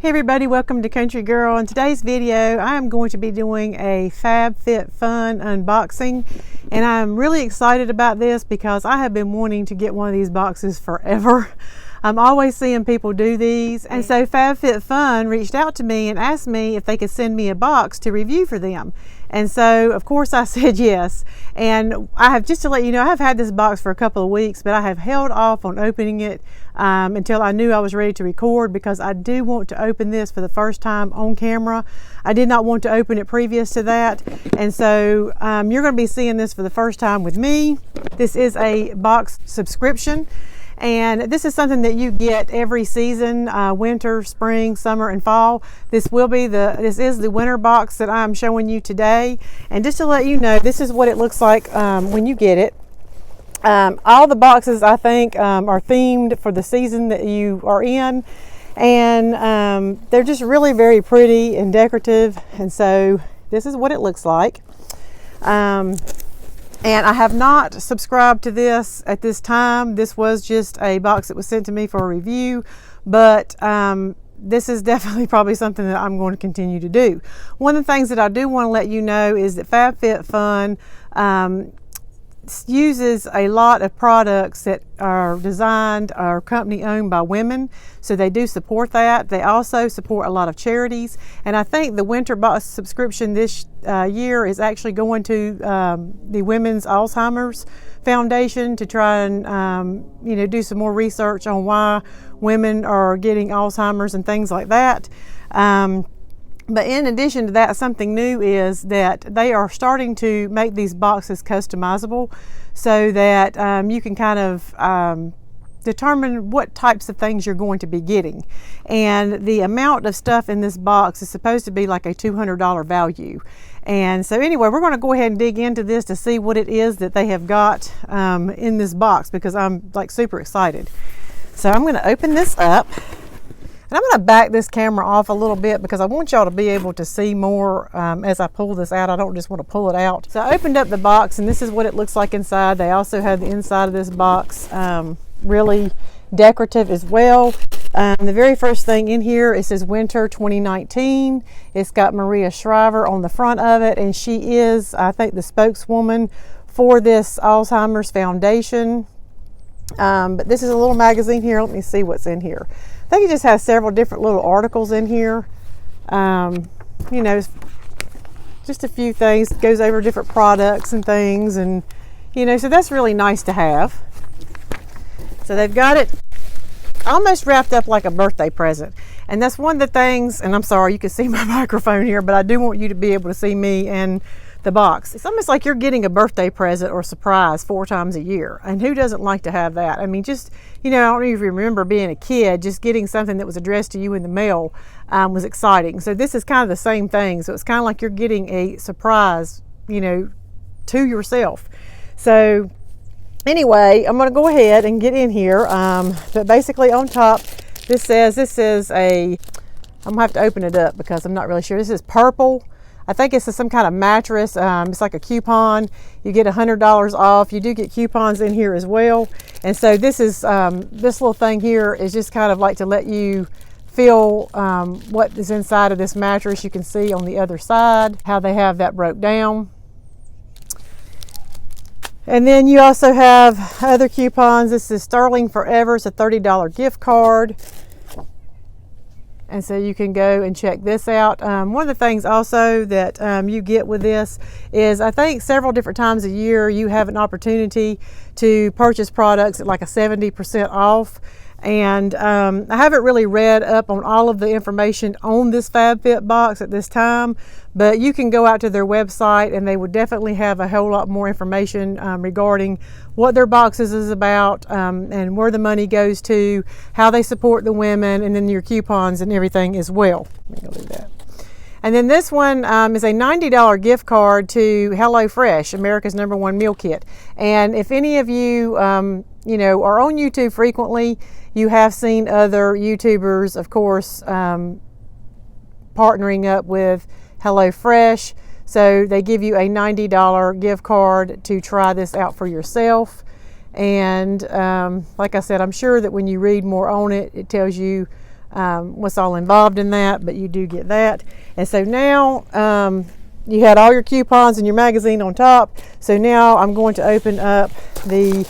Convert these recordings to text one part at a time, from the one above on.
Hey everybody, welcome to Country Girl. In today's video, I am going to be doing a FabFitFun unboxing, and I'm really excited about this because I have been wanting to get one of these boxes forever. I'm always seeing people do these, and so FabFitFun reached out to me and asked me if they could send me a box to review for them. And so, of course, I said yes. And I have, just to let you know, I have had this box for a couple of weeks, but I have held off on opening it until I knew I was ready to record, because I do want to open this for the first time on camera. I did not want to open it previous to that. And so you're going to be seeing this for the first time with me. This is a box subscription. And this is something that you get every season, winter, spring, summer, and fall. This is the winter box that I'm showing you today. And just to let you know, this is what it looks like when you get it. All the boxes, I think, are themed for the season that you are in. And they're just really very pretty and decorative. And so this is what it looks like. And I have not subscribed to this at this time. This was just a box that was sent to me for a review, but this is definitely probably something that I'm going to continue to do. One of the things that I do want to let you know is that FabFitFun uses a lot of products that are designed or company owned by women, so they do support that. They also support a lot of charities, and I think the winter box subscription this year is actually going to the Women's Alzheimer's Foundation to try and do some more research on why women are getting Alzheimer's and things like that. But in addition to that, something new is that they are starting to make these boxes customizable, so that you can kind of determine what types of things you're going to be getting. And the amount of stuff in this box is supposed to be like a $200 value. And so anyway, we're going to go ahead and dig into this to see what it is that they have got in this box, because I'm like super excited. So I'm going to open this up. And I'm going to back this camera off a little bit because I want y'all to be able to see more as I pull this out. I don't just want to pull it out. So I opened up the box, and this is what it looks like inside. They also have the inside of this box really decorative as well. The very first thing in here, it says Winter 2019. It's got Maria Shriver on the front of it, and she is, I think, the spokeswoman for this Alzheimer's Foundation. But this is a little magazine here. Let me see what's in here. I think it just has several different little articles in here. Just a few things. It goes over different products and things, and so that's really nice to have. So they've got it almost wrapped up like a birthday present. And that's one of the things, and I'm sorry you can see my microphone here, but I do want you to be able to see me and the box. It's almost like you're getting a birthday present or surprise 4 times a year. And who doesn't like to have that? I mean, just, I don't even remember being a kid, just getting something that was addressed to you in the mail was exciting. So this is kind of the same thing. So it's kind of like you're getting a surprise, to yourself. So anyway, I'm going to go ahead and get in here. But basically on top, this is I'm going to have to open it up because I'm not really sure. This is purple. I think it's some kind of mattress. It's like a coupon. You get $100 off. You do get coupons in here as well. And so this is this little thing here is just kind of like to let you feel what is inside of this mattress. You can see on the other side how they have that broke down. And then you also have other coupons. This is Sterling Forever. It's a $30 gift card. And so you can go and check this out. One of the things also that you get with this is, I think several different times a year you have an opportunity to purchase products at like a 70% off. And I haven't really read up on all of the information on this FabFit box at this time, but you can go out to their website and they would definitely have a whole lot more information regarding what their boxes is about, and where the money goes to, how they support the women, and then your coupons and everything as well. Let me go do that. And then this one is a $90 gift card to HelloFresh, America's #1 meal kit. And if any of you, are on YouTube frequently, you have seen other YouTubers, of course, partnering up with HelloFresh. So they give you a $90 gift card to try this out for yourself. And like I said, I'm sure that when you read more on it, it tells you what's all involved in that, but you do get that. And so now you had all your coupons and your magazine on top. So now I'm going to open up the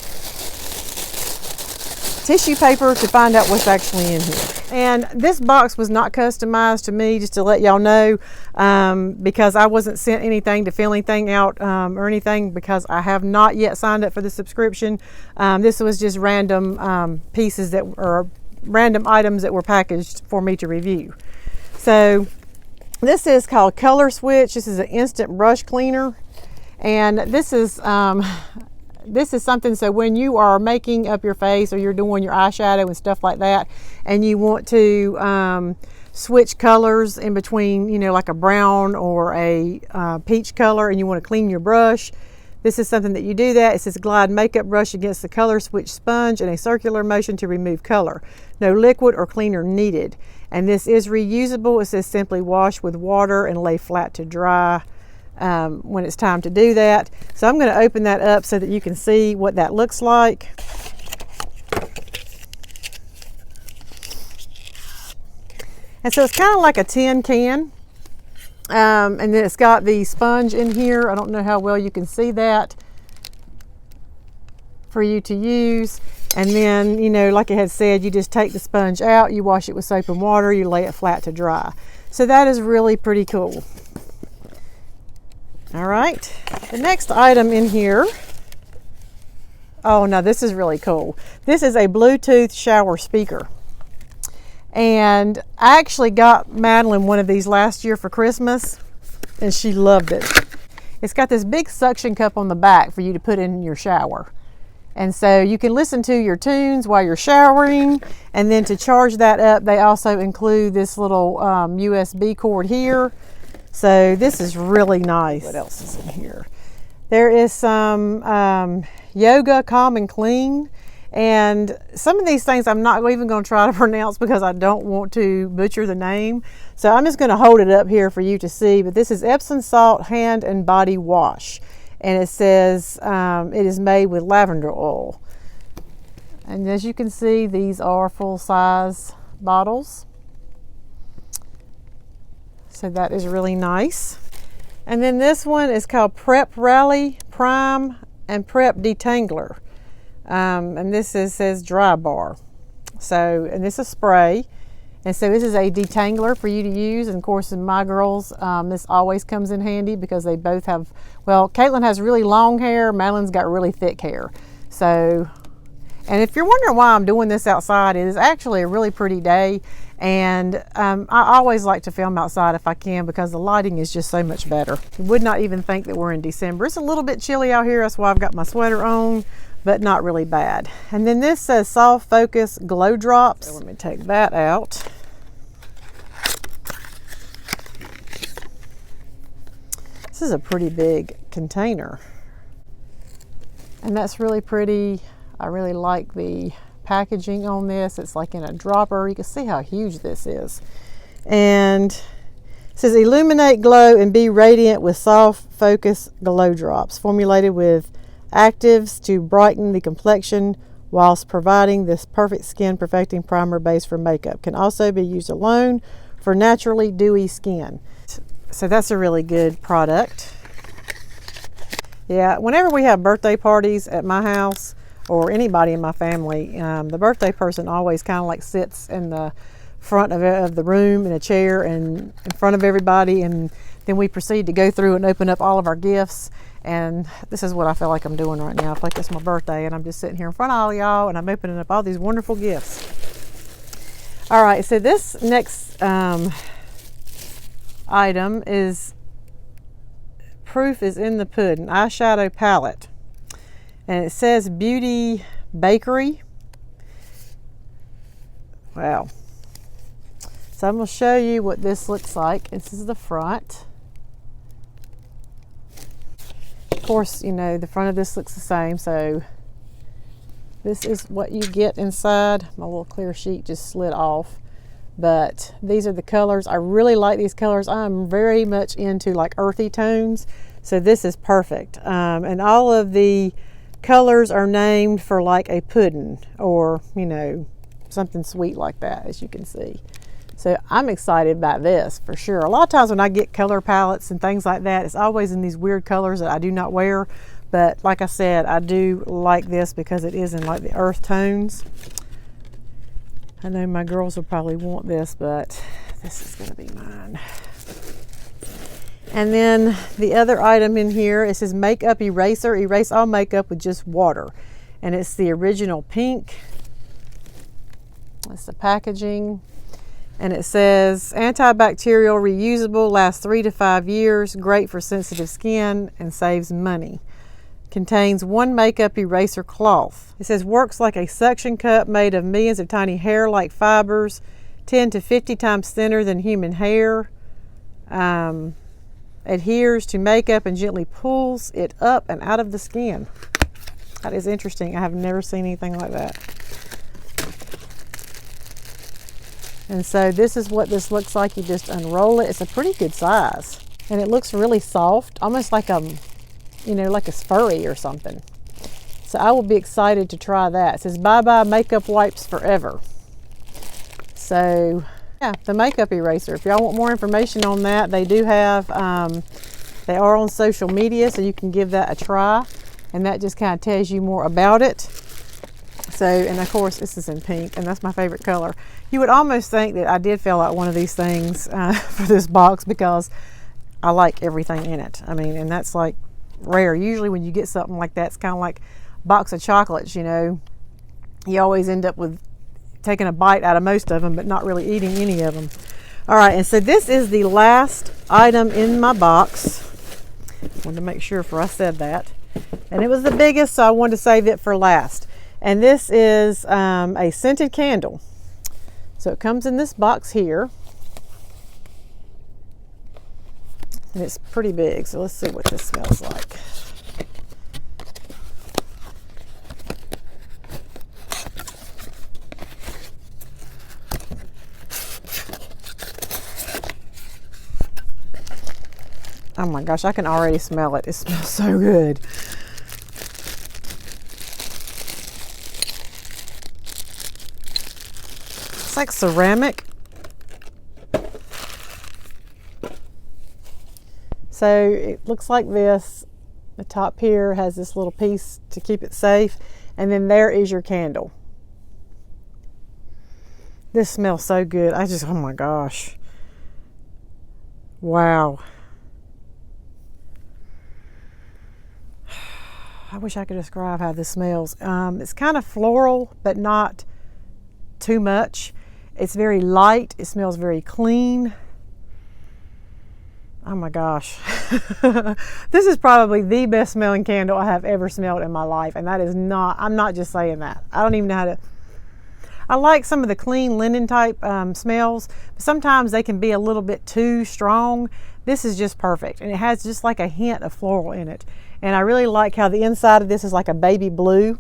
tissue paper to find out what's actually in here. And this box was not customized to me, just to let y'all know, because I wasn't sent anything to fill anything out or anything, because I have not yet signed up for the subscription. This was just random pieces that are random items that were packaged for me to review. So this is called Color Switch. This is an instant brush cleaner, and this is something, so when you are making up your face or you're doing your eyeshadow and stuff like that, and you want to switch colors in between, you know, like a brown or a peach color, and you want to clean your brush, this is something that you do that. It says glide makeup brush against the color switch sponge in a circular motion to remove color. No liquid or cleaner needed. And this is reusable. It says simply wash with water and lay flat to dry when it's time to do that. So I'm going to open that up so that you can see what that looks like. And so it's kind of like a tin can. And then it's got the sponge in here. I don't know how well you can see that for you to use. And then, you know, like I had said, you just take the sponge out, you wash it with soap and water, you lay it flat to dry. So that is really pretty cool. All right, the next item in here, oh no, this is really cool. This is a Bluetooth shower speaker. And I actually got Madeline one of these last year for Christmas, and she loved it. It's got this big suction cup on the back for you to put in your shower. And so you can listen to your tunes while you're showering, and then to charge that up, they also include this little USB cord here. So this is really nice. What else is in here? There is some yoga calm and clean. And some of these things I'm not even going to try to pronounce because I don't want to butcher the name. So I'm just going to hold it up here for you to see. But this is Epsom salt hand and body wash. And it says it is made with lavender oil. And as you can see, these are full-size bottles. So that is really nice. And then this one is called Prep Rally Prime and Prep Detangler. And this says dry bar. So, and this is spray. And so this is a detangler for you to use. And of course, in my girls, this always comes in handy because they both have, well, Caitlin has really long hair. Madeline's got really thick hair. So, and if you're wondering why I'm doing this outside, it is actually a really pretty day. And I always like to film outside if I can because the lighting is just so much better. You would not even think that we're in December. It's a little bit chilly out here. That's why I've got my sweater on, but not really bad. And then this says Soft Focus Glow Drops. So let me take that out. This is a pretty big container. And that's really pretty. I really like the packaging on this. It's like in a dropper. You can see how huge this is. And it says illuminate, glow, and be radiant with Soft Focus Glow Drops, formulated with actives to brighten the complexion whilst providing this perfect skin perfecting primer base for makeup. Can also be used alone for naturally dewy skin. So that's a really good product. Yeah, whenever we have birthday parties at my house or anybody in my family, the birthday person always kind of like sits in the front of the room in a chair and in front of everybody, and then we proceed to go through and open up all of our gifts. And this is what I feel like I'm doing right now. I feel like it's my birthday and I'm just sitting here in front of all y'all and I'm opening up all these wonderful gifts. All right, so this next item is proof is in the pudding, eyeshadow palette. And it says Beauty Bakery. Wow. So I'm going to show you what this looks like. This is the front. Of course, you know, the front of this looks the same. So this is what you get inside. My little clear sheet just slid off. But these are the colors. I really like these colors. I'm very much into like earthy tones. So this is perfect. And all of the colors are named for like a pudding or, you know, something sweet like that, as you can see. So I'm excited about this for sure. A lot of times when I get color palettes and things like that, it's always in these weird colors that I do not wear. But like I said, I do like this because it is in like the earth tones. I know my girls will probably want this, but this is gonna be mine. And then the other item in here, it says makeup eraser, erase all makeup with just water. And it's the original pink. That's the packaging. And it says antibacterial, reusable, lasts 3 to 5 years, great for sensitive skin and saves money. Contains 1 makeup eraser cloth. It says works like a suction cup made of millions of tiny hair-like fibers, 10 to 50 times thinner than human hair. Adheres to makeup and gently pulls it up and out of the skin. That is interesting. I have never seen anything like that. And so this is what this looks like. You just unroll it. It's a pretty good size. And it looks really soft, almost like you know, like it's furry or something. So I will be excited to try that. It says bye-bye makeup wipes forever. So yeah, the makeup eraser. If y'all want more information on that, they do have, they are on social media, so you can give that a try. And that just kind of tells you more about it. So, and of course this is in pink, and that's my favorite color. You would almost think that I did fill out one of these things for this box because I like everything in it. I mean, and that's like rare. Usually when you get something like that, it's kind of like a box of chocolates, you know. You always end up with taking a bite out of most of them, but not really eating any of them. All right, and so this is the last item in my box. I wanted to make sure before I said that. And it was the biggest, so I wanted to save it for last. And this is a scented candle. So it comes in this box here. And it's pretty big, so let's see what this smells like. Oh my gosh, I can already smell it. It smells so good. It's like ceramic. So it looks like this. The top here has this little piece to keep it safe. And then there is your candle. This smells so good. Oh my gosh. Wow. I wish I could describe how this smells. It's kind of floral, but not too much. It's very light. It smells very clean. Oh my gosh. This is probably the best smelling candle I have ever smelled in my life. And that is not, I'm not just saying that. I don't even know how to, I like some of the clean linen type smells, but sometimes they can be a little bit too strong. This is just perfect. And it has just like a hint of floral in it. And I really like how the inside of this is like a baby blue.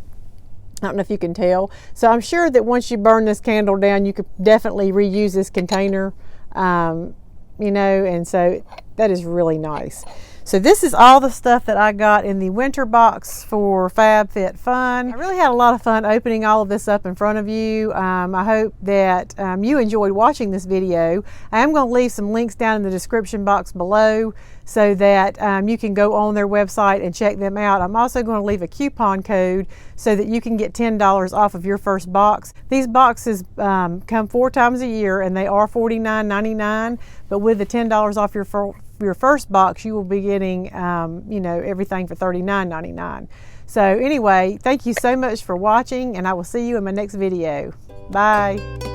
I don't know if you can tell. So I'm sure that once you burn this candle down, you could definitely reuse this container, you know, and so that is really nice. So this is all the stuff that I got in the winter box for FabFitFun. I really had a lot of fun opening all of this up in front of you. I hope that you enjoyed watching this video. I am going to leave some links down in the description box below so that you can go on their website and check them out. I'm also going to leave a coupon code so that you can get $10 off of your first box. These boxes come 4 times a year and they are $49.99, but with the $10 off your first box, you will be getting, you know, everything for $39.99. So anyway, thank you so much for watching, and I will see you in my next video. Bye.